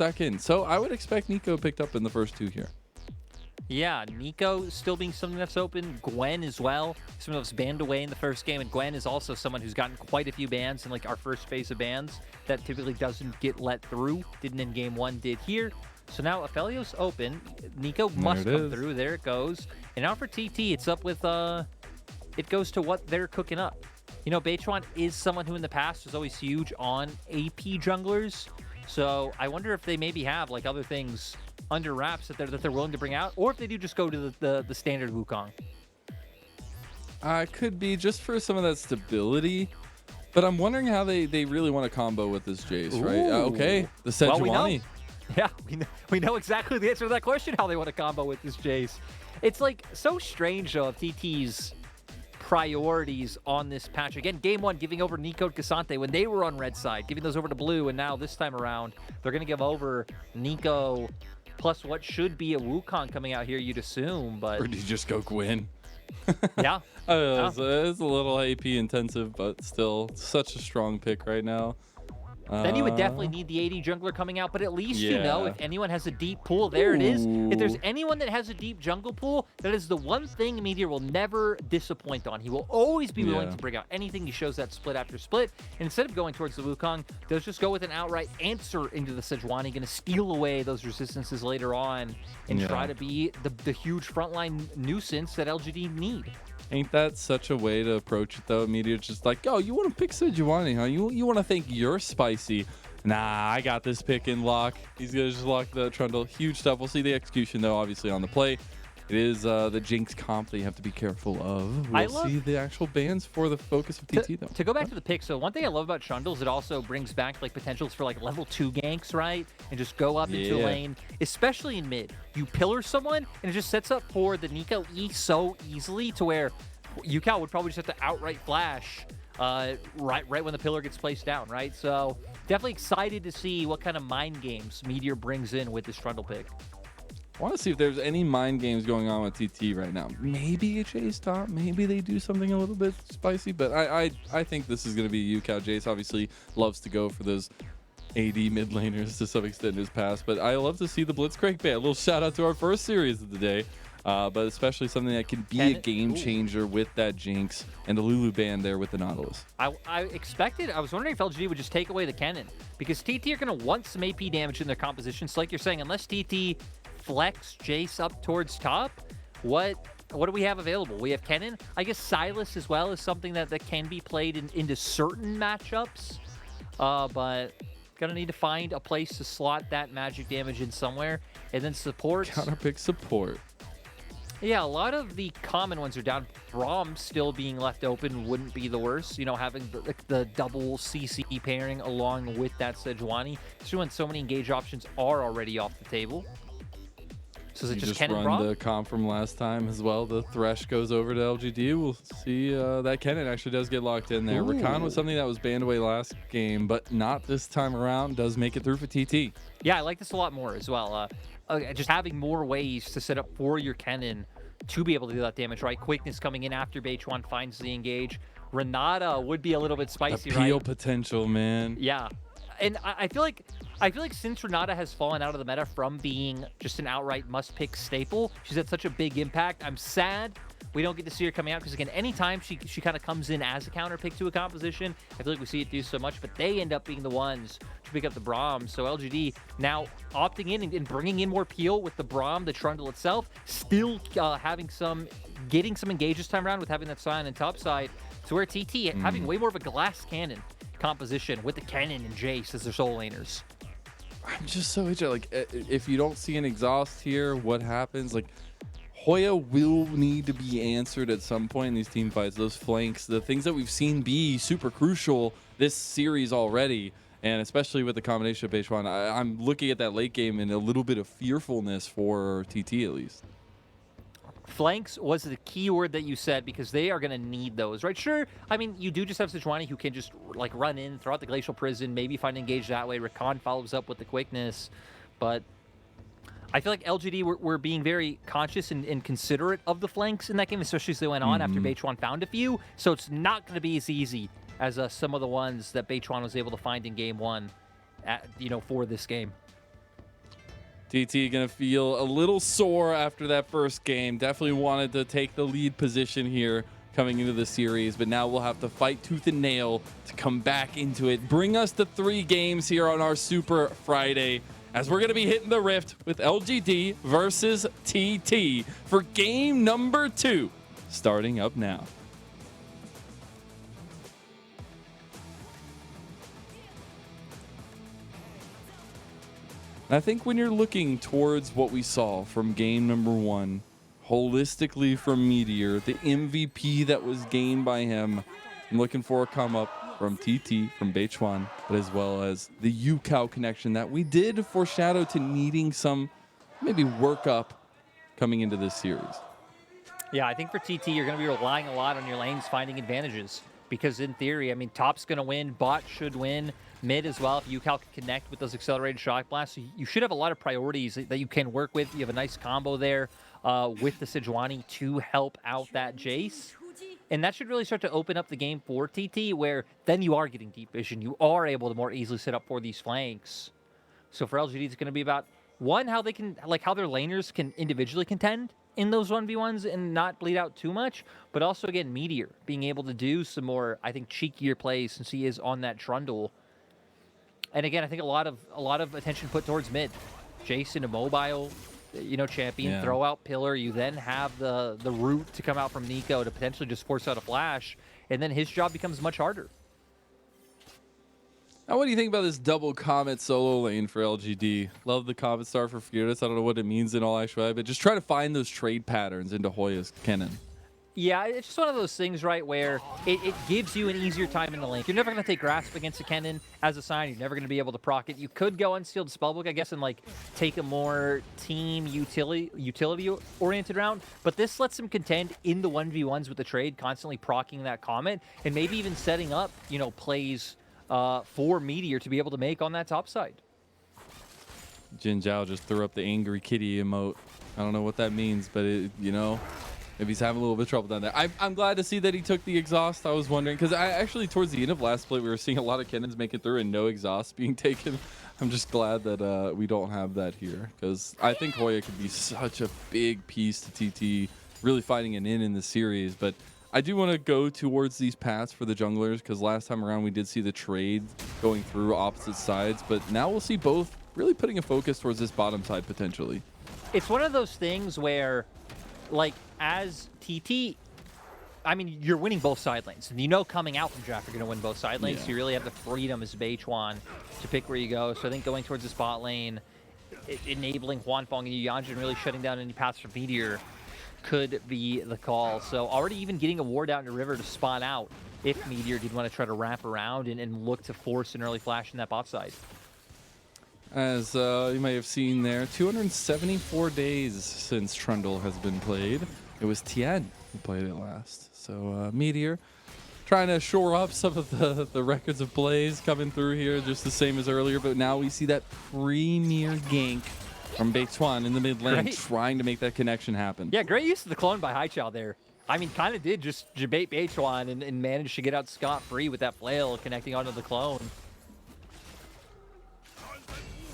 second. So I would expect Nico picked up in the first two here. Yeah, Nico still being something that's open. Gwen as well. Someone that was banned away in the first game. And Gwen is also someone who's gotten quite a few bans in like our first phase of bans that typically doesn't get let through. Didn't in game one, did here. So now Aphelios open. Nico must come through. There it goes. And now for TT, it's up with, it goes to what they're cooking up. You know, Beichuan is someone who in the past was always huge on AP junglers. So I wonder if they maybe have like other things under wraps that they're willing to bring out, or if they do just go to the standard Wukong. Could be just for some of that stability, but I'm wondering how they really want to combo with this Jace, right? Okay, the Sejuani. Well, yeah, we know exactly the answer to that question, how they want to combo with this Jace. It's like so strange though of TT's priorities on this patch. Again, game one, giving over Nico and Cassante when they were on red side, giving those over to blue, and now this time around, they're going to give over Nico plus what should be a Wukong coming out here, you'd assume, but... Or do you just go Gwen? Yeah. It's a little AP intensive, but still such a strong pick right now. Then you would definitely need the AD jungler coming out, but at least you know if anyone has a deep pool, there it is. If there's anyone that has a deep jungle pool, that is the one thing Meteor will never disappoint on. He will always be willing to bring out anything. He shows that split after split. And instead of going towards the Wukong, they'll just go with an outright answer into the Sejuani, going to steal away those resistances later on and try to be the huge frontline nuisance that LGD need. Ain't that such a way to approach it, though? Meteor just like, oh, you want to pick Sejuani, huh? You want to think you're spicy. Nah, I got this pick in lock. He's going to just lock the Trundle. Huge stuff. We'll see the execution, though, obviously, on the play. It is the Jinx comp that you have to be careful of. We'll see the actual bans for the focus of TT, though. To go back to the pick, so one thing I love about Trundle is it also brings back like potentials for like level 2 ganks, right? And just go up into a lane, especially in mid. You pillar someone, and it just sets up for the Nico E so easily to where Ucal would probably just have to outright flash right when the pillar gets placed down, right? So definitely excited to see what kind of mind games Meteor brings in with this Trundle pick. I want to see if there's any mind games going on with TT right now. Maybe a Jace top. Maybe they do something a little bit spicy. But I think this is going to be Ucal. Jace obviously loves to go for those AD mid laners to some extent in his past. But I love to see the Blitzcrank ban. A little shout out to our first series of the day. But especially something that can be a game changer with that Jinx and the Lulu ban there with the Nautilus. I was wondering if LGD would just take away the cannon, because TT are going to want some AP damage in their composition. So like you're saying, unless TT flex Jace up towards top, what do we have available? We have Kennen. I guess Silas as well is something that can be played into certain matchups, but gonna need to find a place to slot that magic damage in somewhere. And then support. Counterpick support. Yeah, a lot of the common ones are down. Braum still being left open wouldn't be the worst. You know, having the double CC pairing along with that Sejuani. Especially when so many engage options are already off the table. So is it just Kennen run the comp from last time as well. The Thresh goes over to LGD. We'll see that Kennen actually does get locked in there. Rakan was something that was banned away last game, but not this time around. Does make it through for TT. Yeah, I like this a lot more as well. Just having more ways to set up for your Kennen to be able to do that damage, right? Quickness coming in after Beichuan finds the engage. Renata would be a little bit spicy, right? Appeal potential, man. Yeah. And I feel like since Renata has fallen out of the meta from being just an outright must-pick staple, she's had such a big impact. I'm sad we don't get to see her coming out, because again, anytime she kind of comes in as a counter pick to a composition, I feel like we see it do so much, but they end up being the ones to pick up the Braum. So LGD now opting in and bringing in more peel with the Braum, the Trundle itself, still getting some engage this time around with having that Sion and top side, to where TT having way more of a glass cannon composition with the Kennen and Jace as their soul laners. I'm just so itchy. Like, if you don't see an exhaust here, what happens? Like, Hoya will need to be answered at some point in these team fights. Those flanks, the things that we've seen be super crucial this series already, and especially with the combination of Beichuan, I'm looking at that late game in a little bit of fearfulness for TT at least. Flanks was the key word that you said, because they are going to need those, right? Sure, I mean, you do just have Sejuani who can just like run in, throw out the Glacial Prison, maybe find engage that way. Rakan follows up with the quickness, but I feel like LGD were being very conscious and considerate of the flanks in that game, especially as they went on after Beichuan found a few. So it's not going to be as easy as some of the ones that Beichuan was able to find in game one, for this game. TT gonna feel a little sore after that first game. Definitely wanted to take the lead position here coming into the series, but now we'll have to fight tooth and nail to come back into it. Bring us to 3 games here on our Super Friday, as we're gonna be hitting the rift with LGD versus TT for game number 2, starting up now. I think when you're looking towards what we saw from game number 1, holistically from Meteor, the MVP that was gained by him, I'm looking for a come up from TT, from Beichuan, but as well as the Ucal connection that we did foreshadow to needing some maybe work up coming into this series. Yeah, I think for TT, you're going to be relying a lot on your lanes finding advantages because in theory, I mean, top's going to win, bot should win, mid as well. If Ucal can connect with those accelerated shock blasts, so you should have a lot of priorities that you can work with. You have a nice combo there with the Sejuani to help out that Jace. And that should really start to open up the game for TT, where then you are getting deep vision. You are able to more easily set up for these flanks. So for LGD, it's going to be about, one, how they can, like how their laners can individually contend in those 1v1s and not bleed out too much, but also, again, Meteor being able to do some more, I think, cheekier plays since he is on that Trundle. And again, I think a lot of attention put towards mid. Jason, a mobile, champion, yeah. Throw out pillar. You then have the route to come out from Nico to potentially just force out a flash, and then his job becomes much harder. Now, what do you think about this double Comet solo lane for LGD? Love the Comet Star for fearness. I don't know what it means in all actuality, but just try to find those trade patterns into Hoya's Kennen. Yeah, it's just one of those things, right, where it gives you an easier time in the lane. You're never going to take Grasp against a Kennen as a sign. You're never going to be able to proc it. You could go Unsealed Spellbook, I guess, and take a more team utility-oriented route. But this lets him contend in the 1v1s with the trade, constantly procking that Comet, and maybe even setting up, plays for Meteor to be able to make on that top side. JinJiao just threw up the angry kitty emote. I don't know what that means, but if he's having a little bit of trouble down there. I'm glad to see that he took the exhaust. I was wondering, because I actually, towards the end of last split, we were seeing a lot of Kennens make it through and no exhaust being taken. I'm just glad that we don't have that here, because I think Hoya could be such a big piece to TT, really fighting an in the series. But I do want to go towards these paths for the junglers, because last time around we did see the trade going through opposite sides, but now we'll see both really putting a focus towards this bottom side potentially. It's one of those things where, as TT, I mean, you're winning both side lanes. And coming out from draft, you're going to win both side lanes. Yeah. So you really have the freedom as Beichuan to pick where you go. So I think going towards the spot lane, enabling Huanfeng and yuyanjia and really shutting down any paths from Meteor could be the call. So already even getting a ward out in the river to spawn out if Meteor did want to try to wrap around and look to force an early flash in that bot side. As you may have seen there, 274 days since Trundle has been played. It was Tien who played it last. So Meteor trying to shore up some of the records of plays coming through here, just the same as earlier. But now we see that premier gank from Beichuan in the mid lane, trying to make that connection happen. Yeah, great use of the clone by Haichao there. I mean, kind of did just debate Beichuan and managed to get out scot-free with that flail connecting onto the clone.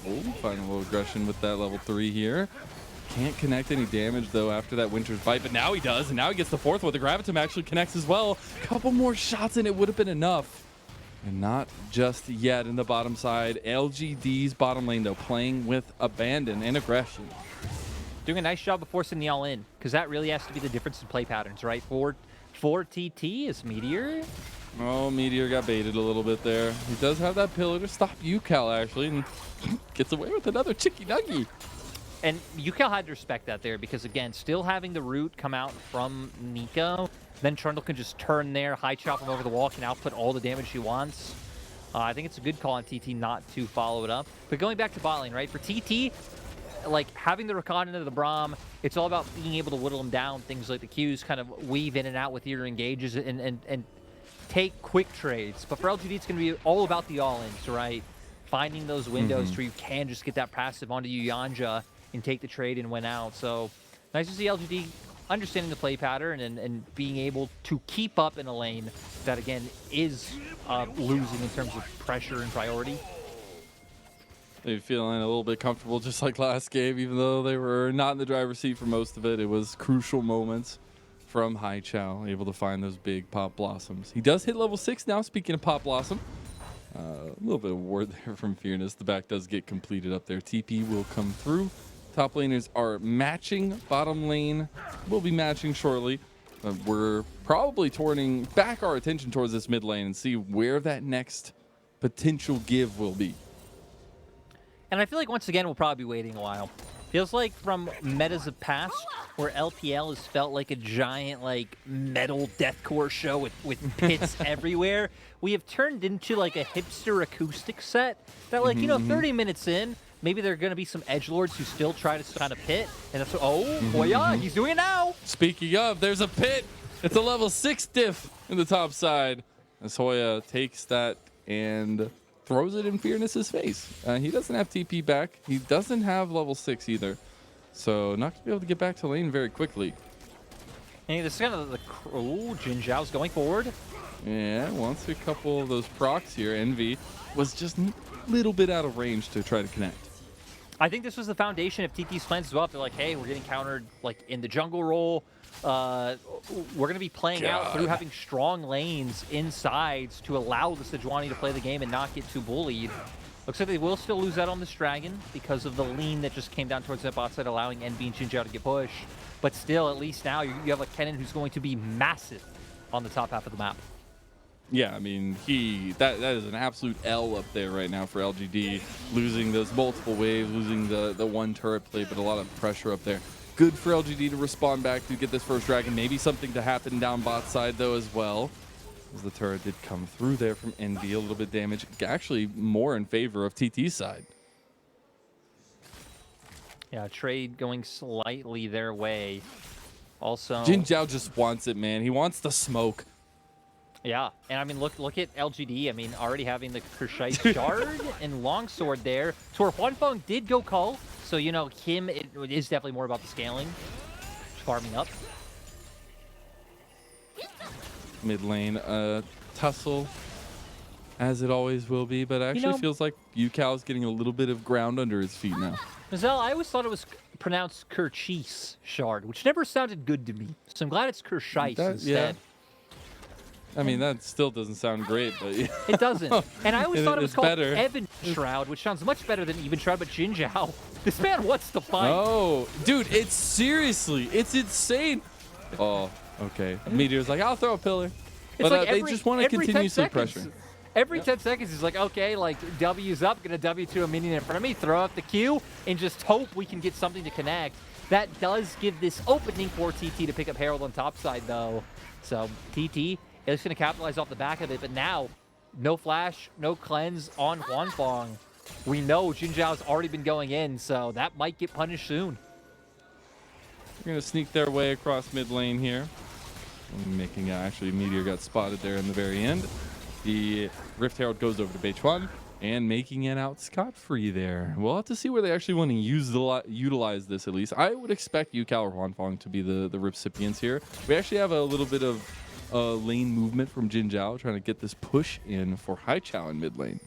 Oh, finding a little aggression with that level 3 here. Can't connect any damage, though, after that Winter's Bite, but now he does, and now he gets the 4th one. The Gravitum actually connects as well. Couple more shots, and it would have been enough. And not just yet in the bottom side. LGD's bottom lane, though, playing with abandon and aggression. Doing a nice job of forcing the all-in, because that really has to be the difference in play patterns, right? For TT is Meteor. Oh, Meteor got baited a little bit there. He does have that pillar to stop Ucal, actually, and gets away with another Chicky Nuggy. And Ucal had to respect that there, because, again, still having the root come out from Nico, then Trundle can just turn there, high chop him over the wall, can output all the damage he wants. I think it's a good call on TT not to follow it up. But going back to bot lane, right? For TT, having the Rakan into the Braum, it's all about being able to whittle him down. Things like the Qs kind of weave in and out with your engages and take quick trades. But for LGD, it's going to be all about the all-ins, right? Finding those windows where you can just get that passive onto yuyanjia and take the trade and win out. So nice to see LGD understanding the play pattern and being able to keep up in a lane that, again, is losing in terms of pressure and priority. Maybe feeling a little bit comfortable just like last game, even though they were not in the driver's seat for most of it. It was crucial moments from Haichao, able to find those big pop blossoms. He does hit level 6 now, speaking of pop blossom. A little bit of ward there from fearness. The back does get completed up there. TP will come through. Top laners are matching. Bottom lane will be matching shortly. We're probably turning back our attention towards this mid lane and see where that next potential give will be. And I feel like once again we'll probably be waiting a while. Feels like from metas of past, where LPL has felt like a giant like metal deathcore show with pits everywhere, we have turned into like a hipster acoustic set that like, you know, 30 minutes in, maybe there are going to be some edgelords who still try to sign a pit, and that's Hoya, he's doing it now. Speaking of, there's a pit. It's a level 6 diff in the top side. As Hoya takes that and throws it in Fearness's face. He doesn't have TP back. He doesn't have level 6 either. So not going to be able to get back to lane very quickly. And this is kind of the... Oh, JinJiao's going forward. Yeah, wants a couple of those procs here. Envyy was just a little bit out of range to try to connect. I think this was the foundation of TT's plans as well. They're like, hey, we're getting countered like in the jungle role. We're going to be playing out through having strong lanes inside to allow the Sejuani to play the game and not get too bullied. Looks like they will still lose out on this dragon because of the lean that just came down towards that bot side, allowing Envyy and JinJiao to get pushed. But still, at least now you have a Kennen who's going to be massive on the top half of the map. Yeah, I mean, that is an absolute L up there right now for LGD, losing those multiple waves, losing the one turret play, but a lot of pressure up there. Good for LGD to respond back to get this first dragon. Maybe something to happen down bot side, though, as well. As the turret did come through there from Envyy, a little bit damage. Actually, more in favor of TT's side. Yeah, trade going slightly their way. Also, JinJiao just wants it, man. He wants the smoke. Yeah, and I mean, look at LGD. I mean, already having the Kershite Shard and Longsword there. To where Huanfeng did go Cull, so, you know, it is definitely more about the scaling. Farming up. Mid lane, tussle, as it always will be, but actually feels like Ucal is getting a little bit of ground under his feet now. Mazel, I always thought it was pronounced Kerchise Shard, which never sounded good to me. So I'm glad it's Kershite instead. Yeah. I mean, that still doesn't sound great, but yeah. It doesn't. And I always thought it was called better. Evan Shroud, which sounds much better than Even Shroud, but JinJiao. This man wants to fight. Oh, dude, it's insane. Oh, okay. Meteor's like, I'll throw a pillar. But like they just want to continuously pressure. Every 10 seconds, he's like, okay, like, W's up, gonna W2 a minion in front of me, throw up the Q, and just hope we can get something to connect. That does give this opening for TT to pick up Herald on top side, though. So, TT is going to capitalize off the back of it, but now, no flash, no cleanse on Huanfeng. We know JinJiao's already been going in, so that might get punished soon. They're going to sneak their way across mid lane here. Making, actually, Meteor got spotted there in the very end. The Rift Herald goes over to Beichuan and making it out scot-free there. We'll have to see where they actually want to utilize this at least. I would expect Ucal or Huanfeng to be the recipients here. We actually have a little bit of lane movement from JinJiao trying to get this push in for Haichao in mid lane.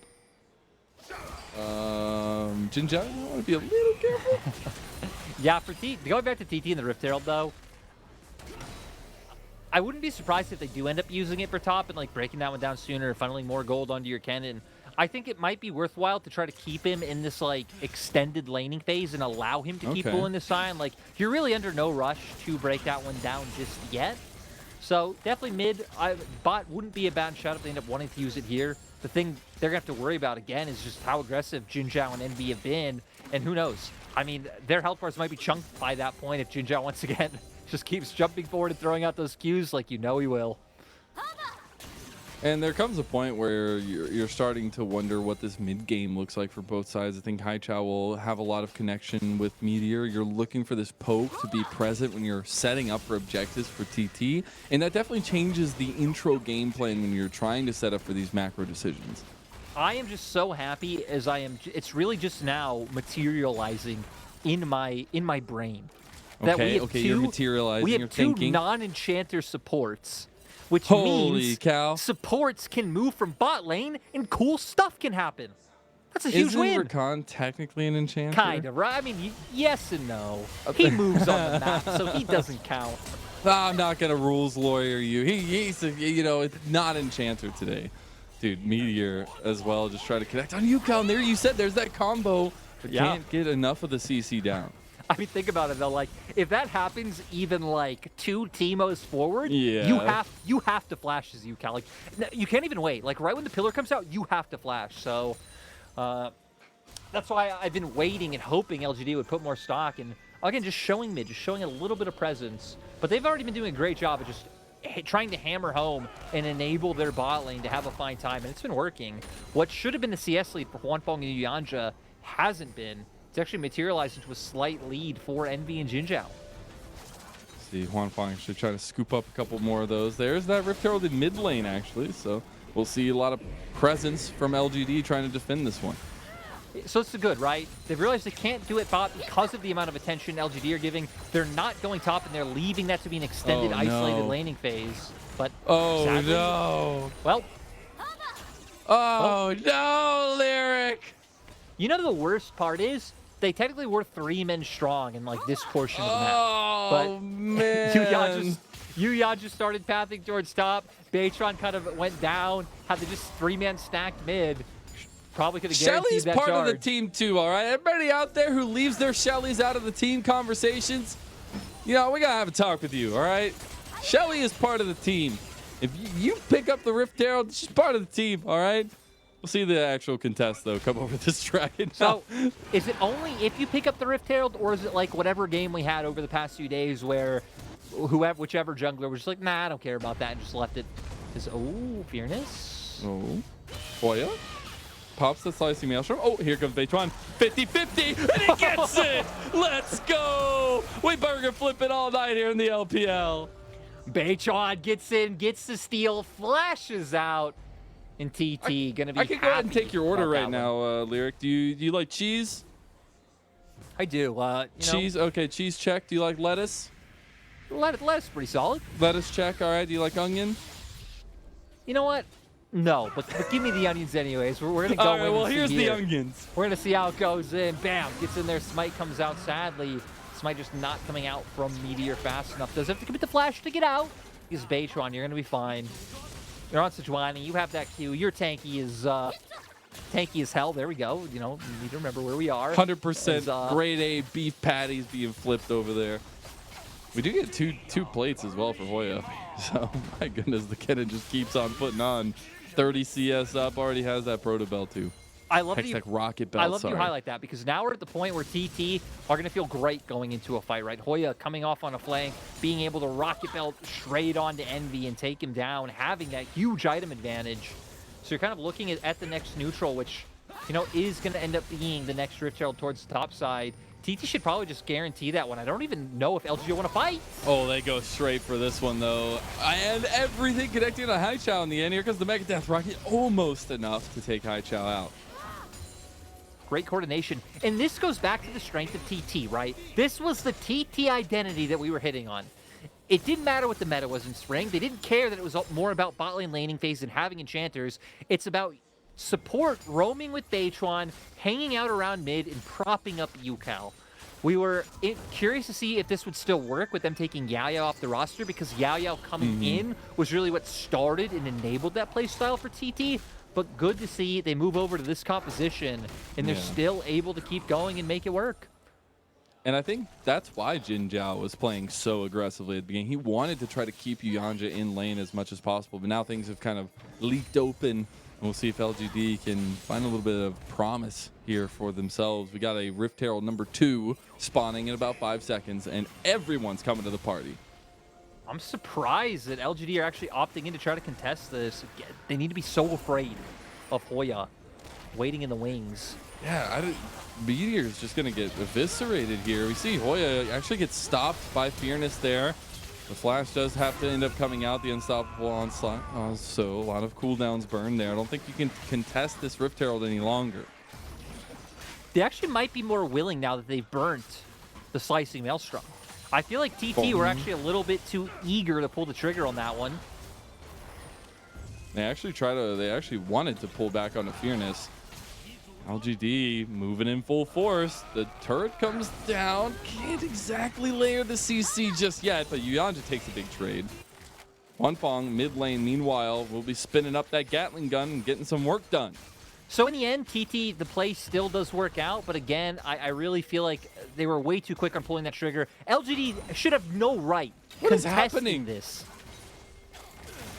JinJiao, you want to be a little careful. Yeah, for going back to TT and the Rift Herald though, I wouldn't be surprised if they do end up using it for top and like breaking that one down sooner, funneling more gold onto your Kennen. I think it might be worthwhile to try to keep him in this like extended laning phase and allow him to keep pulling this sign. Like, you're really under no rush to break that one down just yet. So definitely mid. Bot wouldn't be a bad shot if they end up wanting to use it here. The thing they're going to have to worry about again is just how aggressive JinJiao and Envyy have been. And who knows? I mean, their health bars might be chunked by that point if JinJiao once again just keeps jumping forward and throwing out those Qs like you know he will. And there comes a point where you're starting to wonder what this mid-game looks like for both sides. I think Haichao will have a lot of connection with Meteor. You're looking for this poke to be present when you're setting up for objectives for TT. And that definitely changes the intro game plan when you're trying to set up for these macro decisions. I am just so happy as I am. It's really just now materializing in my brain. That you're materializing. We have two non-enchanter supports, which means cow. supports can move from bot lane and cool stuff can happen. That's a huge Isn't win. Rakan technically an enchanter? Kind of, right? I mean, yes and no. He moves on the map, so he doesn't count. I'm not gonna rules lawyer you. He's you know, it's not enchanter today, dude. Meteor as well. Just try to connect on Ucal. And there you said there's that combo. But Yeah. can't get enough of the CC down. I mean, think about it though. Like, if that happens, even like 2 Teemos forward, Yeah. you have to flash as Ucal. Like, you can't even wait. Like, right when the pillar comes out, you have to flash. So, that's why I've been waiting and hoping LGD would put more stock and again, just showing mid, just showing a little bit of presence. But they've already been doing a great job of just trying to hammer home and enable their bot lane to have a fine time, and it's been working. What should have been the CS lead for Huanfeng and yuyanjia hasn't been. It's actually materialized into a slight lead for Envyy and JinJiao. See, Huanfeng actually trying to scoop up a couple more of those. There's that Rift Herald in mid lane, actually. So we'll see a lot of presence from LGD trying to defend this one. So it's good, right? They've realized they can't do it bot because of the amount of attention LGD are giving. They're not going top, and they're leaving that to be an extended, isolated laning phase. But sadly, no. Well. Oh, no, Lyric. You know the worst part is? They technically were 3 men strong in like this portion of the map. Oh, man. Yuya just started pathing towards top. Beichuan kind of went down. Had to just 3-man stacked mid. Probably could have guaranteed Shelly's that part charge. of the team too, all right? Everybody out there who leaves their Shellys out of the team conversations, you know, we got to have a talk with you, all right? Shelly is part of the team. If you pick up the Rift Herald, she's part of the team, all right? We'll see the actual contest, though, come over this dragon. So, is it only if you pick up the Rift Herald, or is it like whatever game we had over the past few days where whichever jungler was just like, nah, I don't care about that, and just left it? Oh, fearness. Oh, Hoya pops the slicing maelstrom. Oh, here comes Beichuan. 50-50, and he gets it! Let's go! We burger flip it all night here in the LPL. Beichuan gets in, gets the steal, flashes out, and TT gonna be I can go ahead and take your order right one. now, Lyric. Do you like cheese? I do. You know, Cheese, okay, cheese check. Do you like lettuce? lettuce pretty solid. Lettuce check, all right. Do you like onion? You know what? No, but give me the onions anyways. We're gonna go All right, in well, and see here's here. the onions. We're gonna see how it goes in. Bam, gets in there. Smite comes out. Sadly, Smite just not coming out from Meteor fast enough. Does have to commit the flash to get out. He's Beichuan. You're gonna be fine. You're on Sejuani. You have that Q. Your tanky is tanky as hell. There we go. You know, you need to remember where we are. 100% grade A beef patties being flipped over there. We do get two plates as well for Hoya. So, my goodness, the kid just keeps on putting on. 30 CS up, already has that proto belt too. I love that you, rocket belt. I love that you highlight that, because now we're at the point where TT are going to feel great going into a fight, right? Hoya coming off on a flank, being able to rocket belt straight onto Envyy and take him down, having that huge item advantage. So you're kind of looking at the next neutral, which, you know, is going to end up being the next Rift Herald towards the top side. TT should probably just guarantee that one. I don't even know if LGD want to fight. Oh, they go straight for this one, though. And everything connecting on Haichao in the end. Here comes the Mega Death Rocket. Almost enough to take Haichao out. Great coordination. And this goes back to the strength of TT, right? This was the TT identity that we were hitting on. It didn't matter what the meta was in spring. They didn't care that it was more about bot lane laning phase and having enchanters. It's about support roaming with Beichuan, hanging out around mid, and propping up Ucal. We were curious to see if this would still work with them taking Yao off the roster, because Yao coming in was really what started and enabled that playstyle for TT. But good to see they move over to this composition, and they're still able to keep going and make it work. And I think that's why JinJiao was playing so aggressively at the beginning. He wanted to try to keep yuyanjia in lane as much as possible, but now things have kind of leaked open. And we'll see if LGD can find a little bit of promise here for themselves. We got a Rift Herald number 2 spawning in about 5 seconds, and everyone's coming to the party. I'm surprised that LGD are actually opting in to try to contest this. They need to be so afraid of Hoya waiting in the wings. Yeah, Meteor is just going to get eviscerated here. We see Hoya actually gets stopped by fearness there. The flash does have to end up coming out, the unstoppable onslaught. So a lot of cooldowns burned there. I don't think you can contest this Rift Herald any longer. They actually might be more willing now that they've burnt the slicing maelstrom. I feel like TT were actually a little bit too eager to pull the trigger on that one. They actually wanted to pull back onto fearness. LGD moving in full force. The turret comes down. Can't exactly layer the CC just yet, but yuyanjia takes a big trade. Wanfang mid lane, meanwhile, will be spinning up that Gatling gun and getting some work done. So in the end, TT, the play still does work out, but again, I really feel like they were way too quick on pulling that trigger. LGD should have no right What is happening? This.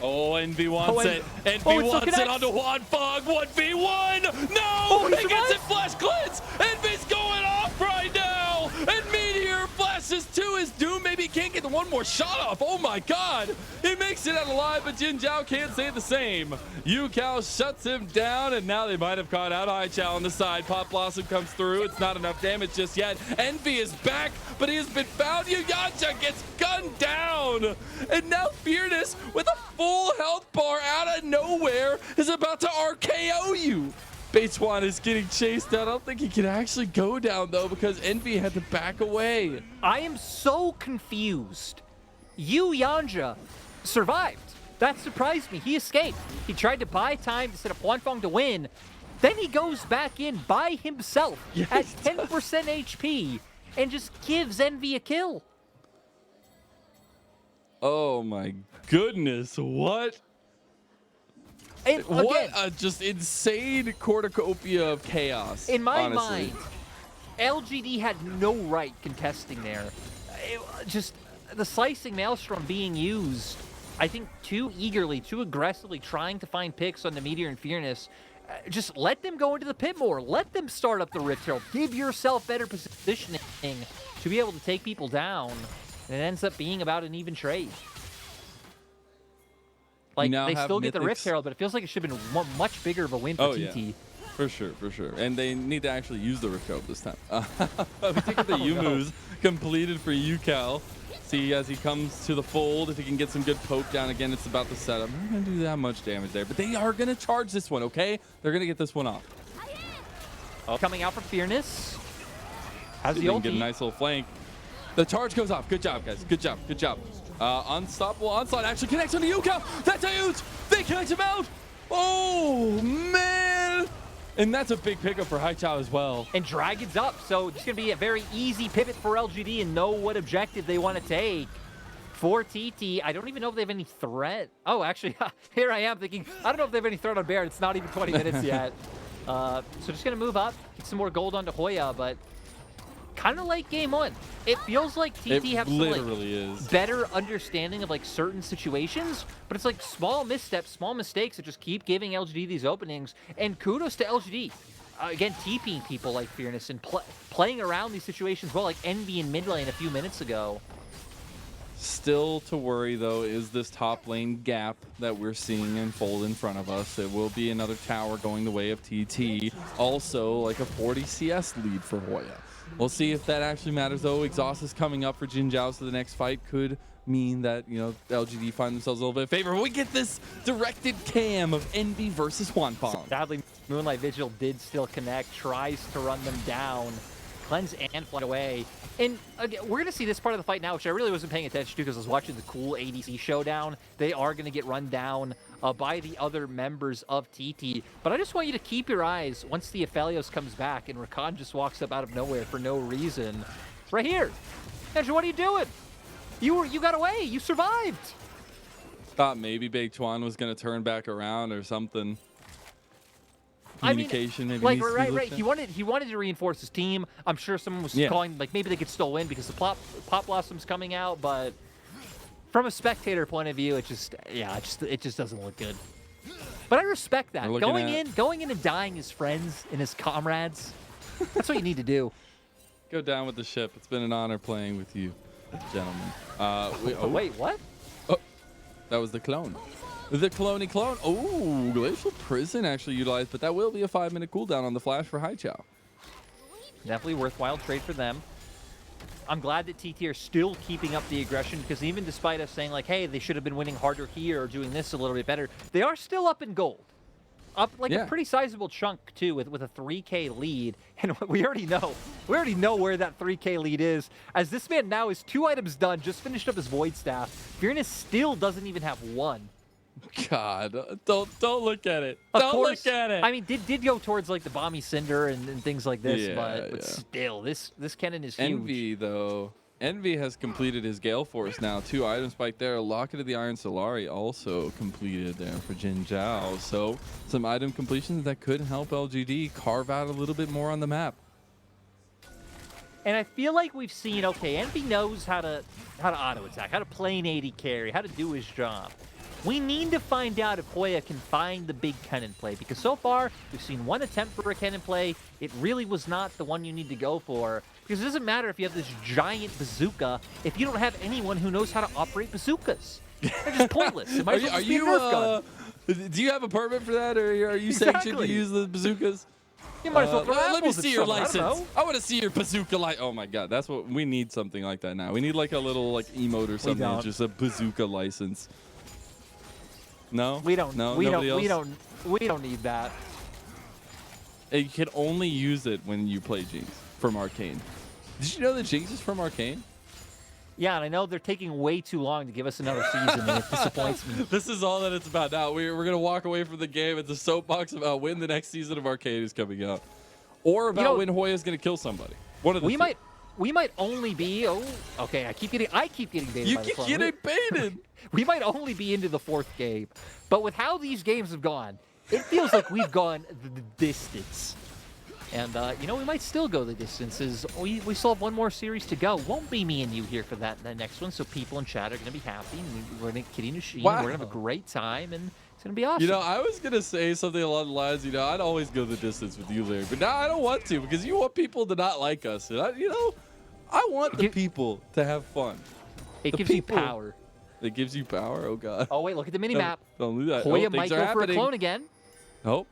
Oh, Envyy wants it. Envyy wants it onto Wanfang. 1v1. No! He gets it flash glitz. Envyy's going off right now. And Meteor flashes to his doom. Maybe he can't get the one more shot off. Oh my god. He makes it out alive, but JinJiao can't say the same. Ucal shuts him down, and now they might have caught out Haichao on the side. Pop Blossom comes through. It's not enough damage just yet. Envyy is back, but he has been found. yuyanjia gets gunned down. And now fearness with a full health bar out of nowhere is about to RKO you. Beichuan is getting chased down. I don't think he can actually go down though because Envyy had to back away. I am so confused. yuyanjia survived. That surprised me. He escaped. He tried to buy time to set up Wanfang to win. Then he goes back in by himself at 10% HP and just gives Envyy a kill. Oh my goodness, what? And what again, a just insane cornucopia of chaos. in my honestly. mind, LGD had no right contesting there. Just the slicing maelstrom being used, I think, too eagerly, too aggressively, trying to find picks on the Meteor and fearness. Just let them go into the pit more. Let them start up the Rift Herald. Give yourself better positioning to be able to take people down. And it ends up being about an even trade. Like, they still get the Rift Herald, but it feels like it should have been much bigger of a win for TT. Yeah. For sure, for sure. And they need to actually use the Rift Herald this time. We take the Yumu's completed for Ucal. See, as he comes to the fold, if he can get some good poke down again, it's about the setup. Not going to do that much damage there, but they are going to charge this one, okay? They're going to get this one off. Coming out from fearness. Has the ulti. Get a nice little flank. The charge goes off. Good job, guys. Good job. Good job. Unstoppable onslaught actually connects on the Ucal. That's huge. They connect him out. Oh, man. And that's a big pickup for Haichao as well. And Dragon's up, so it's going to be a very easy pivot for LGD and know what objective they want to take. For TT, I don't even know if they have any threat. Oh, actually, here I am thinking, I don't know if they have any threat on Bear. It's not even 20 minutes yet. So just going to move up, get some more gold onto Hoya, but kind of like game one. It feels like TT have some like, better understanding of like certain situations, but it's like small missteps, small mistakes that just keep giving LGD these openings. And kudos to LGD. Again, TPing people like fearness and playing around these situations well, like Envyy in mid lane a few minutes ago. Still to worry, though, is this top lane gap that we're seeing unfold in front of us. It will be another tower going the way of TT. Also, like a 40 CS lead for Hoya. We'll see if that actually matters, though. Exhaust is coming up for JinJiao, so the next fight could mean that, you know, LGD find themselves a little bit of favor. We get this directed cam of Envyy versus Wanfang. Sadly, Moonlight Vigil did still connect, tries to run them down, cleanse and fly away. And again, we're going to see this part of the fight now, which I really wasn't paying attention to because I was watching the cool ADC showdown. They are going to get run down by the other members of TT. But I just want you to keep your eyes once the Aphelios comes back and Rakan just walks up out of nowhere for no reason. Right here. Andrew, what are you doing? You got away. You survived. Thought maybe Beichuan was going to turn back around or something. Communication, maybe. Like, right. He wanted to reinforce his team. I'm sure someone was calling, like, maybe they could still win because the Pop Blossom's coming out, but from a spectator point of view, it just doesn't look good. But I respect that. Going in and dying his friends and his comrades, that's what you need to do. Go down with the ship. It's been an honor playing with you, gentlemen. Wait, what? Oh, that was the clone. The clone. Oh, Glacial Prison actually utilized, but that will be a 5-minute cooldown on the flash for Haichao. Definitely worthwhile trade for them. I'm glad that TT are still keeping up the aggression because even despite us saying like, hey, they should have been winning harder here or doing this a little bit better, they are still up in gold. Up like a pretty sizable chunk too with a 3K lead. And we already know where that 3K lead is. As this man now is 2 items done, just finished up his Void Staff. fearness still doesn't even have 1. God, don't look at it. Of Don't course, look at it. I mean, did go towards like the Bomby Cinder and things like this, Yeah, but yeah. still, this cannon is huge. Envyy though. Envyy has completed his Gale Force now. 2 item spike there. Locket of the Iron Solari also completed there for JinJiao. So some item completions that could help LGD carve out a little bit more on the map. And I feel like we've seen, okay, Envyy knows how to auto attack, how to play an 80 carry, how to do his job. We need to find out if Hoya can find the big cannon play, because so far we've seen one attempt for a cannon play. It really was not the one you need to go for, because it doesn't matter if you have this giant bazooka if you don't have anyone who knows how to operate bazookas. They're just pointless. It might as well just be a Nerf gun. Do you have a permit for that, or are you sanctioned to use the bazookas? You might as well throw let me apples at see your someone. license. I want to see your bazooka license. Oh my god, that's what we need. Something like that now. We need like a little like emote or something. don't. Just a bazooka license. No, We don't. No, we nobody don't. else? We don't need that. You can only use it when you play Jinx from Arcane. Did you know that Jinx is from Arcane? Yeah, and I know they're taking way too long to give us another season, and it disappoints me. This is all that it's about now. We're going to walk away from the game. It's a soapbox about when the next season of Arcane is coming out. Or about when Hoya is going to kill somebody. One of the two. We might only be, okay, I keep getting baited You by the keep phone. getting baited. We might only be into the 4th game. But with how these games have gone, it feels like we've gone the distance. And, you know, we might still go the distances. We still have one more series to go. Won't be me and you here for that next one, so people in chat are going to be happy. And we're going to Kitty Machine. Wow. We're going to have a great time, and it's going to be awesome. You know, I was going to say something along the lines, you know, I'd always go the distance with you, Larry. But now I don't want to, because you want people to not like us. And, I want the people to have fun. It gives you power. It gives you power? Oh, God. Oh, wait, look at the mini-map. Don't do that. Hoya Oh, might things go are for a happening. clone again. Oh,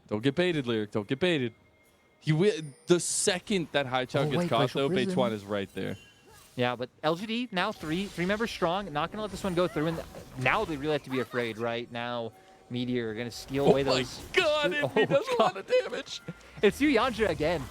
don't get baited, Lyric. Don't get baited. The second that Haichao gets caught, though, Beichuan is right there. Yeah, but LGD now three members strong. Not going to let this one go through. And now they really have to be afraid, right? Now Meteor are going to steal away those. Oh, my God. Envyy does a lot of damage. It's yuyanjia again.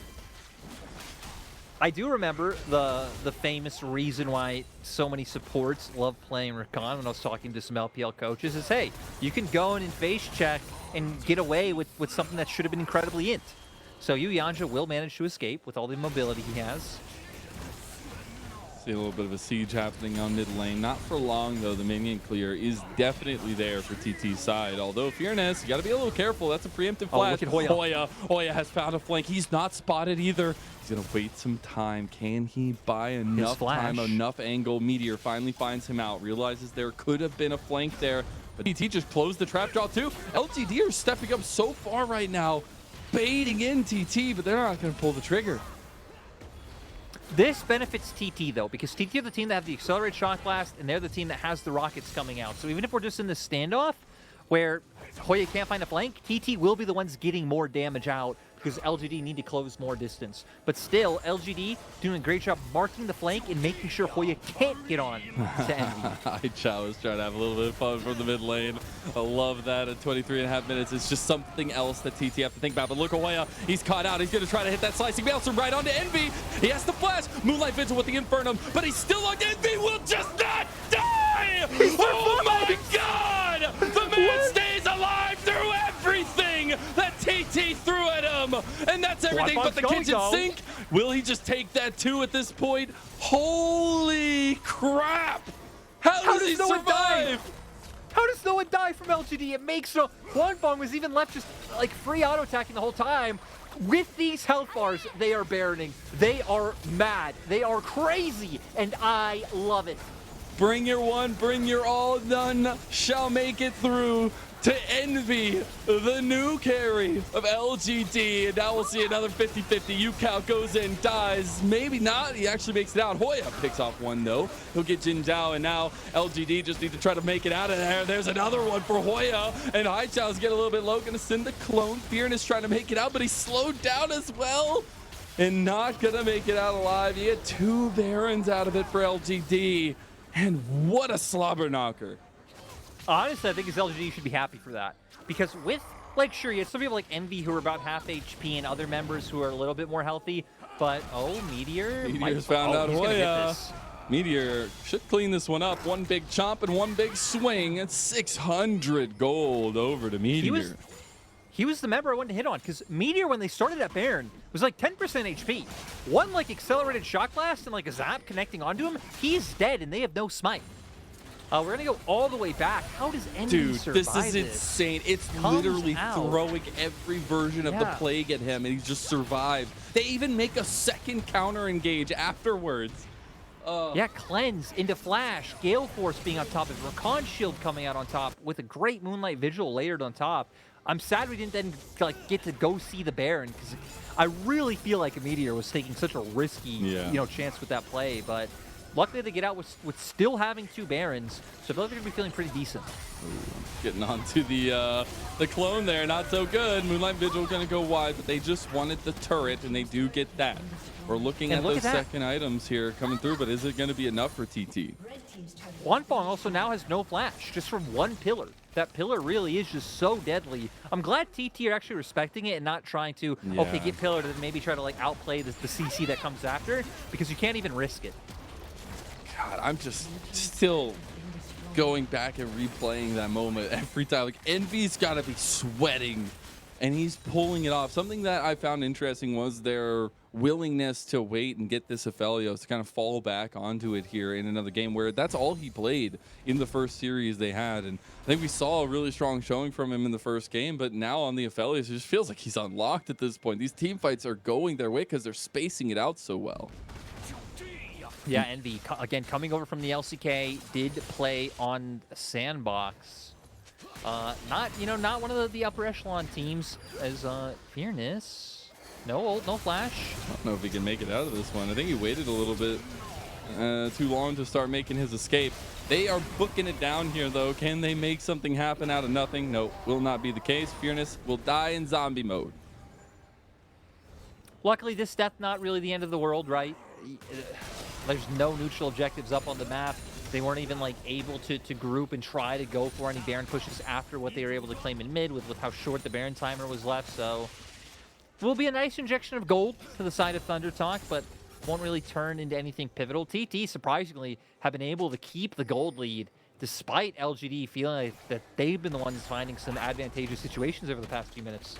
I do remember the famous reason why so many supports love playing Rakan when I was talking to some LPL coaches is, hey, you can go in and face check and get away with something that should have been incredibly int. So yuyanjia will manage to escape with all the mobility he has. See a little bit of a siege happening on mid lane. Not for long, though. The minion clear is definitely there for TT's side. Although fearness, you got to be a little careful. That's a preemptive flash. Look at Hoya. Hoya has found a flank. He's not spotted either. He's going to wait some time. Can he buy enough time, enough angle? Meteor finally finds him out. Realizes there could have been a flank there. But TT just closed the trap draw, too. LGD are stepping up so far right now, baiting in TT, but they're not going to pull the trigger. This benefits TT, though, because TT are the team that have the Accelerated Shock Blast, and they're the team that has the rockets coming out. So even if we're just in this standoff, where Hoya can't find a flank, TT will be the ones getting more damage out, because LGD need to close more distance. But still, LGD doing a great job marking the flank and making sure Hoya can't get on to Envyy. Haichao is trying to have a little bit of fun from the mid lane. I love that at 23.5 minutes. It's just something else that TT have to think about. But look at Hoya. He's caught out. He's going to try to hit that slicing bouncer right onto Envyy. He has to flash. Moonlight Vigil with the Infernum, but he's still on. Envyy will just not die! Oh my God! The man stays alive through everything that TT threw at him! And that's everything but the kitchen sink. Will he just take that too at this point? Holy crap! How does he survive? How does no one die from LGD? It makes no... Huanfeng was even left just like free auto-attacking the whole time. With these health bars, they are barrening. They are mad. They are crazy. And I love it. Bring your one, bring your all. None shall make it through to Envyy, the new carry of LGD. And now we'll see another 50-50. Ucal goes in, dies. Maybe not. He actually makes it out. Hoya picks off one, though. He'll get JinJiao, and now LGD just need to try to make it out of there. There's another one for Hoya, and Haichao's getting a little bit low. Going to send the clone. fearness trying to make it out, but he's slowed down as well. And not going to make it out alive. He had 2 Barons out of it for LGD. And what a slobber knocker. Honestly, I think his LGD should be happy for that. Because with, like, sure, you have some people like Envyy who are about half HP and other members who are a little bit more healthy. But, Meteor Meteor's found out he's gonna Hoya. get this. Meteor should clean this one up. One big chomp and one big swing. It's 600 gold over to Meteor. He was the member I wanted to hit on, because Meteor, when they started at Baron, was like 10% HP. One like accelerated shock blast and like a zap connecting onto him, he's dead and they have no smite. We're gonna go all the way back. How does Envyy survive this is insane. It's literally throwing every version of the plague at him, and he just survived. They even make a second counter engage afterwards. Yeah, cleanse into flash, Gale Force being on top of it, Rakan Shield coming out on top with a great Moonlight Vigil layered on top. I'm sad we didn't then like get to go see the Baron, because I really feel like a Meteor was taking such a risky chance with that play, but luckily they get out with still having 2 Barons, so I feel like they're gonna be feeling pretty decent. Ooh, getting onto the clone there, not so good. Moonlight Vigil gonna go wide, but they just wanted the turret, and they do get that. We're looking at those second items here coming through, but is it going to be enough for TT? Huanfeng also now has no flash, just from one pillar. That pillar really is just so deadly. I'm glad TT are actually respecting it and not trying to, okay, get pillared and maybe try to like outplay the CC that comes after, because you can't even risk it. God, I'm just still going back and replaying that moment every time. Like, Envyy's got to be sweating, and he's pulling it off. Something that I found interesting was their willingness to wait and get this Aphelios to kind of fall back onto it here in another game, where that's all he played in the first series they had. And I think we saw a really strong showing from him in the first game, but now on the Aphelios, it just feels like he's unlocked at this point. These team fights are going their way because they're spacing it out so well. Yeah, Envyy, again, coming over from the LCK, did play on a sandbox. Not one of the upper echelon teams as fearness. No ult, no flash. I don't know if he can make it out of this one. I think he waited a little bit too long to start making his escape. They are booking it down here, though. Can they make something happen out of nothing? No, will not be the case. fearness will die in zombie mode. Luckily, this death not really the end of the world, right? There's no neutral objectives up on the map. They weren't even like able to group and try to go for any Baron pushes after what they were able to claim in mid with how short the Baron timer was left. So will be a nice injection of gold to the side of Thunder Talk, but won't really turn into anything pivotal. TT, surprisingly, have been able to keep the gold lead despite LGD feeling like that they've been the ones finding some advantageous situations over the past few minutes.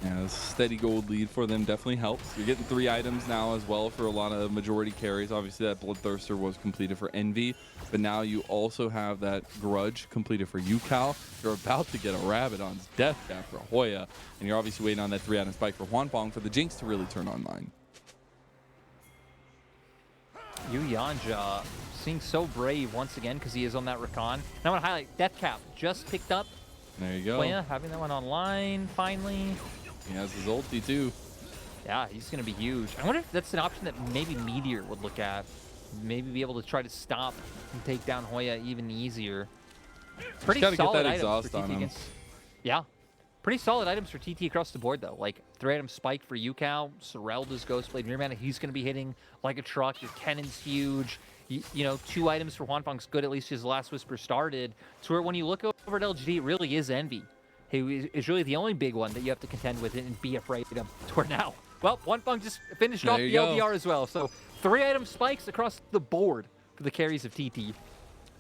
Yeah, a steady gold lead for them definitely helps. You're getting 3 items now as well for a lot of majority carries. Obviously, that Bloodthirster was completed for Envyy, but now you also have that Grudge completed for Ucal. You're about to get a Rabadon's Death Cap for Hoya, and you're obviously waiting on that 3-item spike for Huanfeng for the Jinx to really turn online. Yuyanjia seeing so brave once again because he is on that Rakan. And I want to highlight Death Cap just picked up. There you go. Hoya having that one online finally. He has his ulti too. Yeah, he's going to be huge. I wonder if that's an option that maybe Meteor would look at. Maybe be able to try to stop and take down Hoya even easier. Pretty solid items for TT against. Yeah. Pretty solid items for TT across the board, though. Like, 3-item spike for Ucal, Sorelda's Ghostblade, Mirror he's going to be hitting like a truck. Your Cannon's huge. You know, 2 items for Huanfeng's good, at least his Last Whisper started. So when you look over at LGD, it really is Envyy. He is really the only big one that you have to contend with and be afraid of him. To where now, well, Huanfeng just finished off the LBR as well. So 3-item spikes across the board for the carries of TT.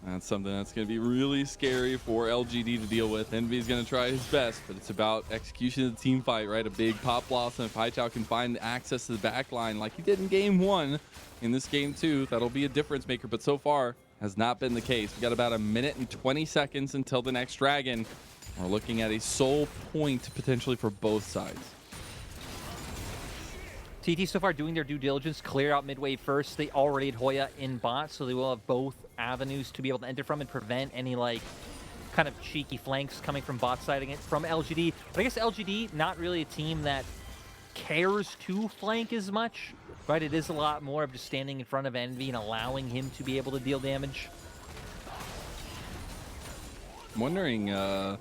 That's something that's going to be really scary for LGD to deal with. Envy's going to try his best, but it's about execution of the team fight, right? A big pop blossom. If Haichao can find access to the back line like he did in game 1, in this game 2, that'll be a difference maker. But so far, has not been the case. We got about 1 minute and 20 seconds until the next dragon. We're looking at a soul point potentially for both sides. TT so far doing their due diligence, clear out mid-wave first. They already had Hoya in bot, so they will have both avenues to be able to enter from and prevent any like kind of cheeky flanks coming from bot side from LGD. But I guess LGD, not really a team that cares to flank as much, right? It is a lot more of just standing in front of Envyy and allowing him to be able to deal damage. I'm wondering how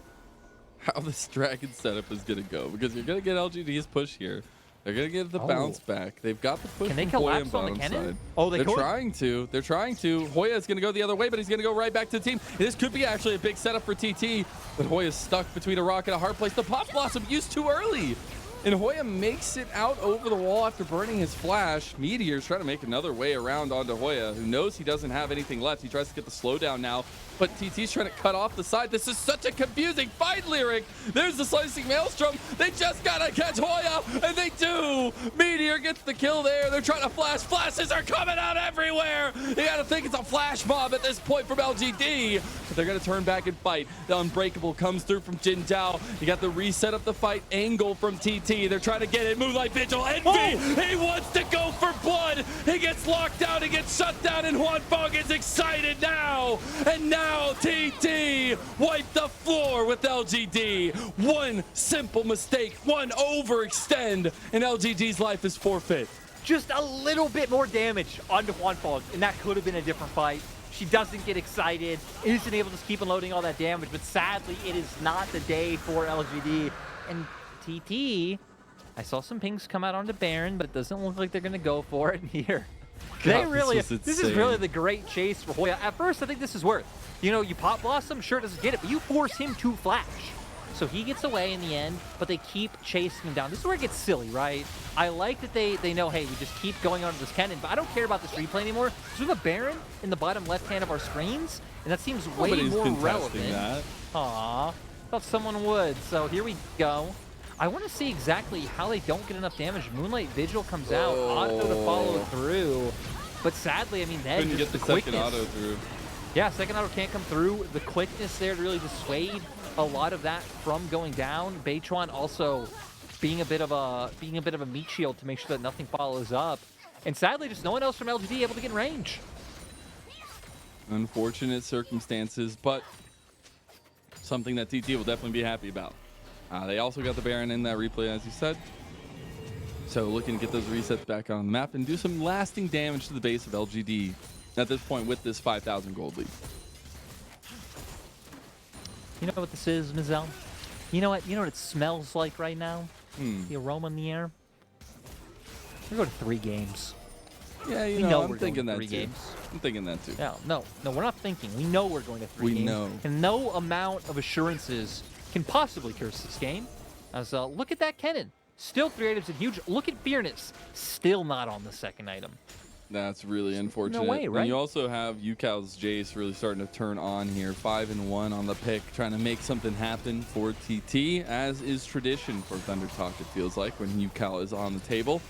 this dragon setup is going to go, because you're going to get LGD's push here. They're going to get the bounce back. They've got the push. Can they from Hoya collapse on the cannon? side. Oh, they're trying to. They're trying to. Hoya is going to go the other way, but he's going to go right back to the team. This could be actually a big setup for TT, but Hoya's stuck between a rock and a hard place. The pop blossom used too early. And Hoya makes it out over the wall after burning his flash. Meteor's trying to make another way around onto Hoya, who knows he doesn't have anything left. He tries to get the slowdown now, but TT's trying to cut off the side. This is such a confusing fight, Lyric. There's the slicing maelstrom. They just gotta catch Hoya, and they do. Meteor gets the kill there. They're trying to flash. Flashes are coming out everywhere. You gotta think it's a flash mob at this point from LGD, but they're gonna turn back and fight. The Unbreakable comes through from JinJiao. You got the reset of the fight angle from TT. They're trying to get it. Moonlight Vigil. Envyy. He wants to go for blood. He gets locked down. He gets shut down. And Huanfeng is excited now. And now TT wiped the floor with LGD. One simple mistake. One overextend. And LGD's life is forfeit. Just a little bit more damage onto Huanfeng. And that could have been a different fight. She doesn't get excited. Isn't able to keep unloading all that damage. But sadly, it is not the day for LGD. And TT, I saw some pings come out onto Baron, but it doesn't look like they're going to go for it here. This is really the great chase for Hoya. At first, I think this is worth. You know, you pop Blossom, sure doesn't get it, but you force him to flash. So he gets away in the end, but they keep chasing him down. This is where it gets silly, right? I like that they know, hey, we just keep going on to this cannon, but I don't care about this replay anymore. Because we have a Baron in the bottom left hand of our screens, and that seems way more relevant. Aw, thought someone would. So here we go. I want to see exactly how they don't get enough damage. Moonlight Vigil comes out, auto to follow through. But sadly, I mean, that couldn't get the second auto through. Yeah, second auto can't come through. The quickness there to really dissuade a lot of that from going down. Beichuan also being a bit of a meat shield to make sure that nothing follows up. And sadly, just no one else from LGD able to get in range. Unfortunate circumstances, but something that TT will definitely be happy about. They also got the Baron in that replay, as you said. So looking to get those resets back on the map and do some lasting damage to the base of LGD at this point with this 5,000 gold lead. You know what this is, Mazel? You know what it smells like right now? The aroma in the air? We're going to 3 games. Yeah, you know I'm thinking that too. I'm thinking that too. No, we're not thinking. We know we're going to 3 games. We know. And no amount of assurances can possibly curse this game. As look at that cannon. Still 3 items and huge. Look at fearness. Still not on the second item. That's really unfortunate. No way, right? And you also have Ucal's Jace really starting to turn on here. 5-1 on the pick, trying to make something happen for TT, as is tradition for Thunder Talk, it feels like, when Ucal is on the table.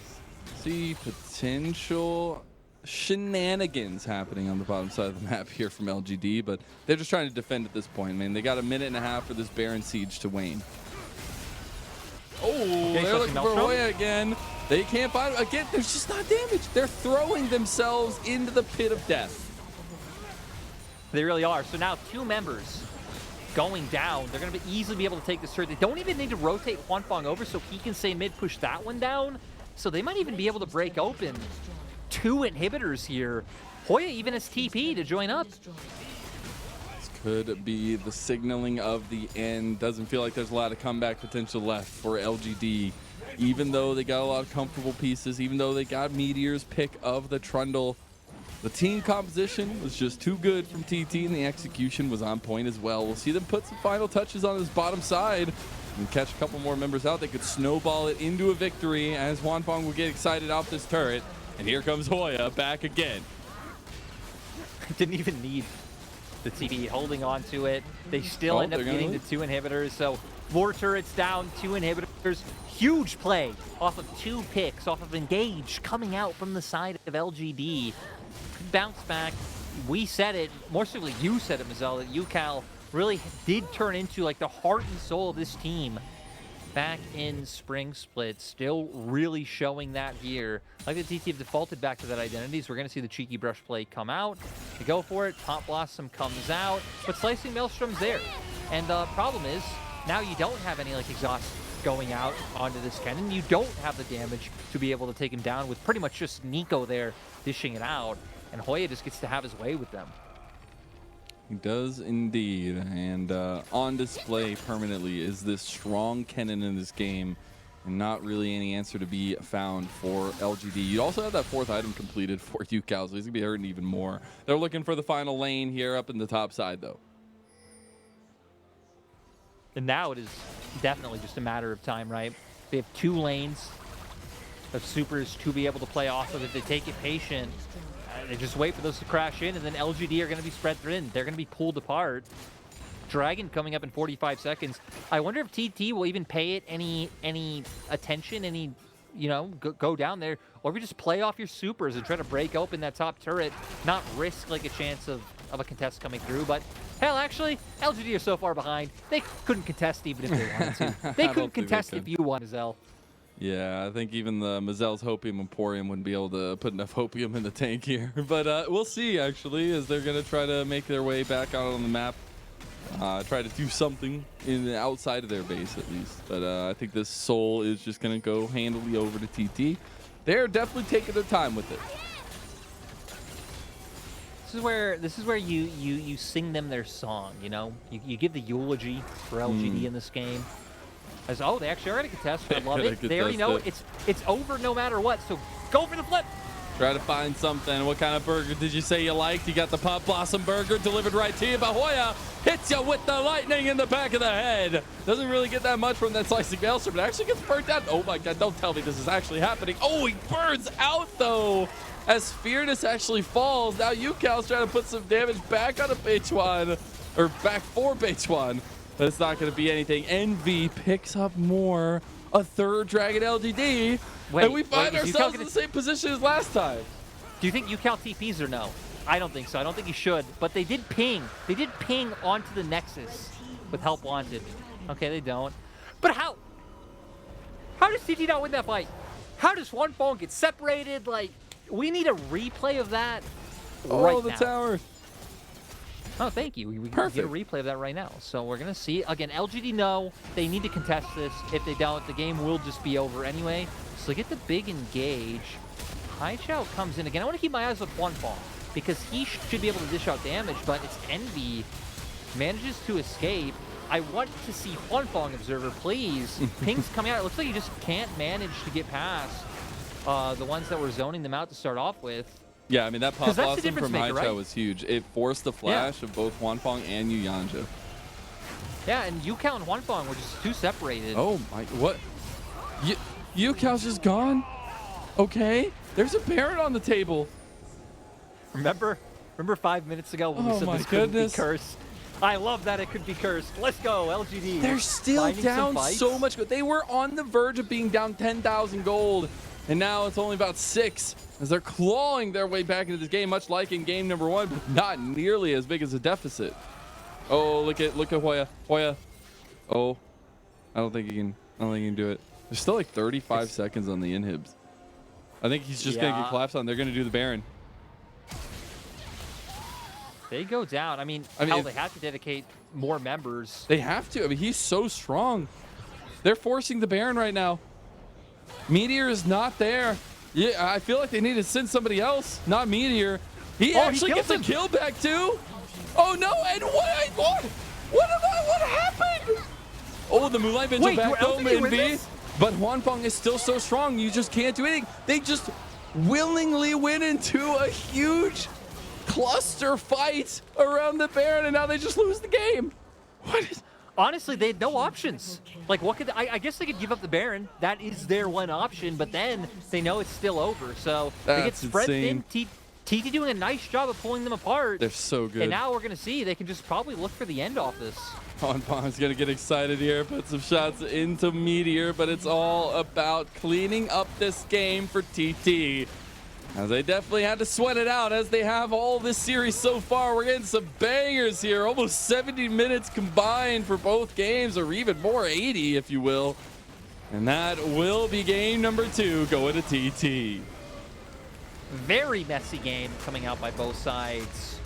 See potential shenanigans happening on the bottom side of the map here from LGD, but they're just trying to defend at this point. Man, they got a minute and a half for this Baron siege to wane. Oh, they're looking for Hoya again. They can't find him. Again, there's just not damage. They're throwing themselves into the pit of death. They really are. So now 2 members going down. They're going to easily be able to take this turret. They don't even need to rotate Huanfeng over so he can say mid push that one down. So they might even be able to break open 2 inhibitors here. Hoya even has TP to join up. This could be the signaling of the end. Doesn't feel like there's a lot of comeback potential left for LGD. Even though they got a lot of comfortable pieces, even though they got Meteor's pick of the Trundle, the team composition was just too good from TT, and the execution was on point as well. We'll see them put some final touches on his bottom side and catch a couple more members out. They could snowball it into a victory as Huanfeng will get excited off this turret. And here comes Hoya back again. Didn't even need the TP holding on to it. They still end up getting the 2 inhibitors. So 4 turrets down, 2 inhibitors. Huge play off of 2 picks, off of Engage coming out from the side of LGD. Bounce back. We said it, more specifically you said it, Mazel, that Ucal really did turn into like the heart and soul of this team back in Spring Split. Still really showing that here. Like the TT have defaulted back to that identity, so we're going to see the cheeky brush play come out. They go for it. Top Blossom comes out, but Slicing Maelstrom's there. And the problem is, now you don't have any like exhaust going out onto this cannon. You don't have the damage to be able to take him down with pretty much just Nico there dishing it out. And Hoya just gets to have his way with them. He does indeed, and on display permanently is this strong cannon in this game, and not really any answer to be found for LGD. You also have that 4th item completed for Ucal, so he's gonna be hurting even more. They're looking for the final lane here up in the top side, though. And now it is definitely just a matter of time, right? They have 2 lanes of supers to be able to play off of. If they take it patient, they just wait for those to crash in, and then LGD are going to be spread thin. They're going to be pulled apart. Dragon coming up in 45 seconds. I wonder if TT will even pay it any attention, you know, go down there, or if you just play off your supers and try to break open that top turret, not risk like a chance of a contest coming through. But hell, actually, LGD are so far behind, they couldn't contest even if they wanted to. They couldn't contest if you won, Mazel. Yeah, I think even the Mazel's Hopium Emporium wouldn't be able to put enough Hopium in the tank here. But we'll see, actually, as they're going to try to make their way back out on the map. Try to do something in the outside of their base, at least. But I think this Soul is just going to go handily over to TT. They're definitely taking their time with it. This is where you sing them their song, you know? You give the eulogy for LGD in this game. As, oh, they actually are going to contest. I love it. They already know it's over no matter what, so go for the flip. Try to find something. What kind of burger did you say you liked? You got the Pop Blossom burger delivered right to you, but Hoya hits you with the lightning in the back of the head. Doesn't really get that much from that slicing maelstrom, but actually gets burnt out. Oh my god, don't tell me this is actually happening. Oh, he burns out though, as fearness actually falls. Now Ucal's trying to put some damage back on a Beichuan, or back for Beichuan, but it's not going to be anything. Envyy picks up more. A third Dragon LGD. Wait, and we find ourselves in the same position as last time. Do you think Ucal TPs or no? I don't think so. I don't think he should. But they did ping. They did ping onto the Nexus with help wanted. Okay, they don't. But how? How does TT not win that fight? How does one phone get separated? Like, we need a replay of that right now. Oh, the tower. Oh, thank you. We can get a replay of that right now. So we're going to see. Again, LGD know they need to contest this. If they don't, the game will just be over anyway. So get the big engage. Haichao comes in again. I want to keep my eyes on Huanfeng because he should be able to dish out damage, but it's Envyy manages to escape. I want to see Huanfeng Observer, please. Ping's coming out. It looks like he just can't manage to get past the ones that were zoning them out to start off with. Yeah, I mean, that Pop Blossom from maker, Haichao right? was huge. It forced the flash of both Huanfeng and yuyanjia. Yeah, and Ucal and Huanfeng were just too separated. Oh, my, what? Ucal's just gone? Okay, there's a Baron on the table. Remember 5 minutes ago when we said this couldn't be cursed? I love that it could be cursed. Let's go, LGD. They're still down so much. They were on the verge of being down 10,000 gold, and now it's only about 6 as they're clawing their way back into this game, much like in game number 1, but not nearly as big as a deficit. Oh, look at Hoya. Oh, I don't think he can do it. There's still like 35 seconds on the inhibs. I think he's just gonna get collapsed on. They're gonna do the Baron. They go down. I mean hell, they have to dedicate more members. They have to. I mean, he's so strong. They're forcing the Baron right now. Meteor is not there. Yeah, I feel like they need to send somebody else, not Meteor. He actually gets a kill back too. Oh no! And what happened? Oh, the Moonlight Vigil back home, Envyy. But Huanfeng is still so strong. You just can't do anything. They just willingly went into a huge cluster fight around the Baron, and now they just lose the game. What is? Honestly, they had no options. Like, what could I guess they could give up the Baron. That is their one option, but then they know it's still over. So they get spread thin. TT doing a nice job of pulling them apart. They're so good. And now we're going to see they can just probably look for the end off this. Huanfeng's going to get excited here, put some shots into Meteor, but it's all about cleaning up this game for TT. As they definitely had to sweat it out, as they have all this series so far. We're getting some bangers here. Almost 70 minutes combined for both games, or even more, 80 if you will. And that will be game number 2 going to TT. Very messy game coming out by both sides.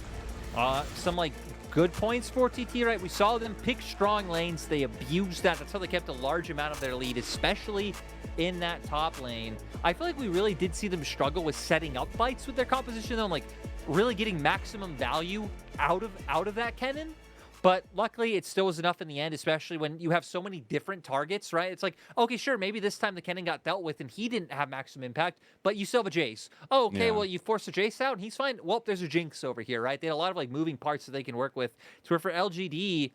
Some like good points for TT, right? We saw them pick strong lanes. They abused that. That's how they kept a large amount of their lead, especially in that top lane. I feel like we really did see them struggle with setting up fights with their composition, though, like really getting maximum value out of that cannon. But luckily, it still was enough in the end, especially when you have so many different targets, right? It's like, okay, sure, maybe this time the cannon got dealt with and he didn't have maximum impact, but you still have a Jace. Oh, okay, well, you forced a Jace out and he's fine. Well, there's a Jinx over here, right? They had a lot of like moving parts that they can work with. To where for LGD,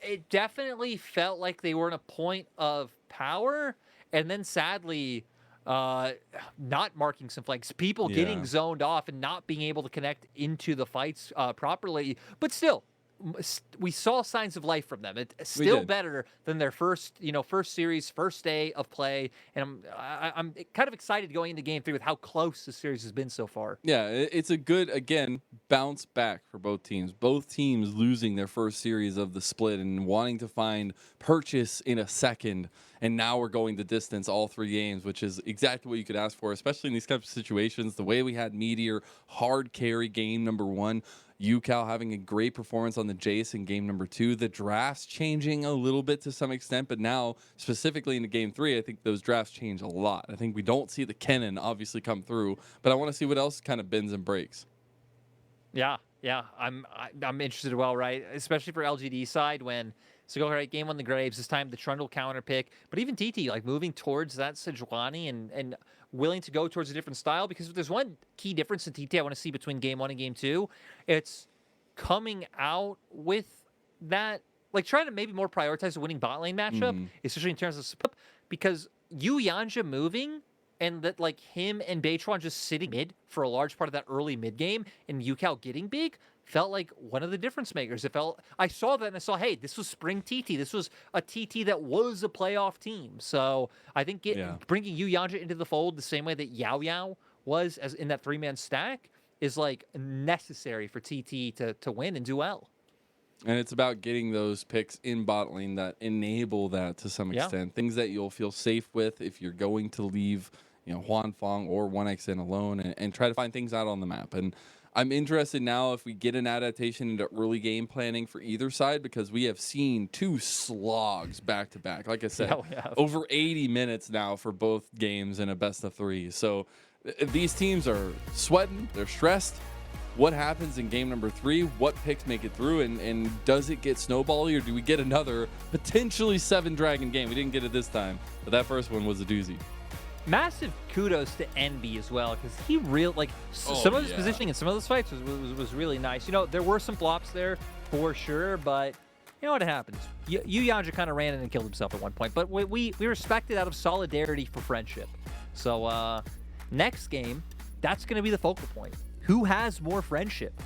it definitely felt like they were in a point of power, and then sadly, uh, not marking some flanks, people getting Yeah. zoned off and not being able to connect into the fights properly. But still, we saw signs of life from them. It's We still did. better than their first series, first day of play. And I'm kind of excited going into game 3 with how close the series has been so far. Yeah, it's a good, again, bounce back for both teams. Both teams losing their first series of the split and wanting to find purchase in a second. And now we're going the distance all 3 games, which is exactly what you could ask for, especially in these types of situations. The way we had Meteor hard carry game number 1, Ucal having a great performance on the Jace in game number 2. The drafts changing a little bit to some extent, but now specifically into game 3, I think those drafts change a lot. I think we don't see the Kennen obviously come through, but I want to see what else kind of bends and breaks. Yeah, I'm interested as well, right? Especially for LGD side when so go right game on the Graves this time the Trundle counter pick, but even TT like moving towards that Sejuani and willing to go towards a different style because if there's one key difference in TT I want to see between game 1 and game 2, it's coming out with that like trying to maybe more prioritize the winning bot lane matchup, especially in terms of support, because yuyanjia moving and that like him and Beichuan just sitting mid for a large part of that early mid game and Ucal getting big felt like one of the difference makers. It felt I saw that and I saw, hey, this was spring TT. This was a TT that was a playoff team. So I think bringing Yuyanjia into the fold the same way that Yao Yao was as in that 3-man stack is like necessary for TT to win and do well. And it's about getting those picks in bot lane that enable that to some extent. Things that you'll feel safe with if you're going to leave, Huan Fong or 1xN alone and try to find things out on the map. And I'm interested now if we get an adaptation into early game planning for either side because we have seen 2 slogs back to back. Like I said, over 80 minutes now for both games in a best of 3. So these teams are sweating, they're stressed. What happens in game number 3? What picks make it through? And does it get snowbally or do we get another potentially 7-dragon game? We didn't get it this time, but that first one was a doozy. Massive kudos to Envyy as well because he some of his positioning in some of those fights was really nice. There were some flops there for sure, but you know what happens. Yuyanjia kind of ran in and killed himself at one point, but we respect it out of solidarity for friendship. So next game, that's going to be the focal point. Who has more friendship?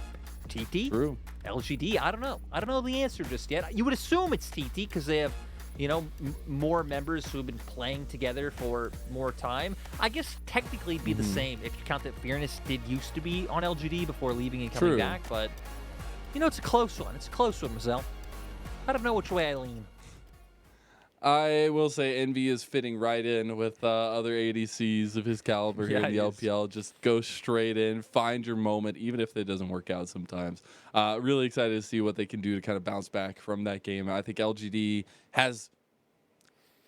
TT? True. LGD? I don't know. I don't know the answer just yet. You would assume it's TT because they have, more members who have been playing together for more time. I guess technically it'd be the same if you count that fearness did used to be on LGD before leaving and coming back. But, it's a close one. It's a close one, Mazel. I don't know which way I lean. I will say Envyy is fitting right in with other ADCs of his caliber here in the LPL. Just go straight in, find your moment, even if it doesn't work out sometimes. Really excited to see what they can do to kind of bounce back from that game. I think LGD has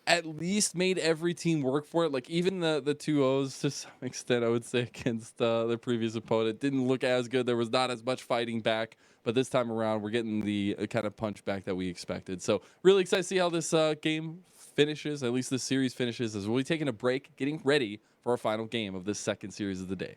at least made every team work for it. Like even the 2-0s to some extent, I would say, against the previous opponent didn't look as good. There was not as much fighting back. But this time around, we're getting the kind of punch back that we expected. So really excited to see how this game finishes, at least this series finishes, as we'll be taking a break, getting ready for our final game of this second series of the day.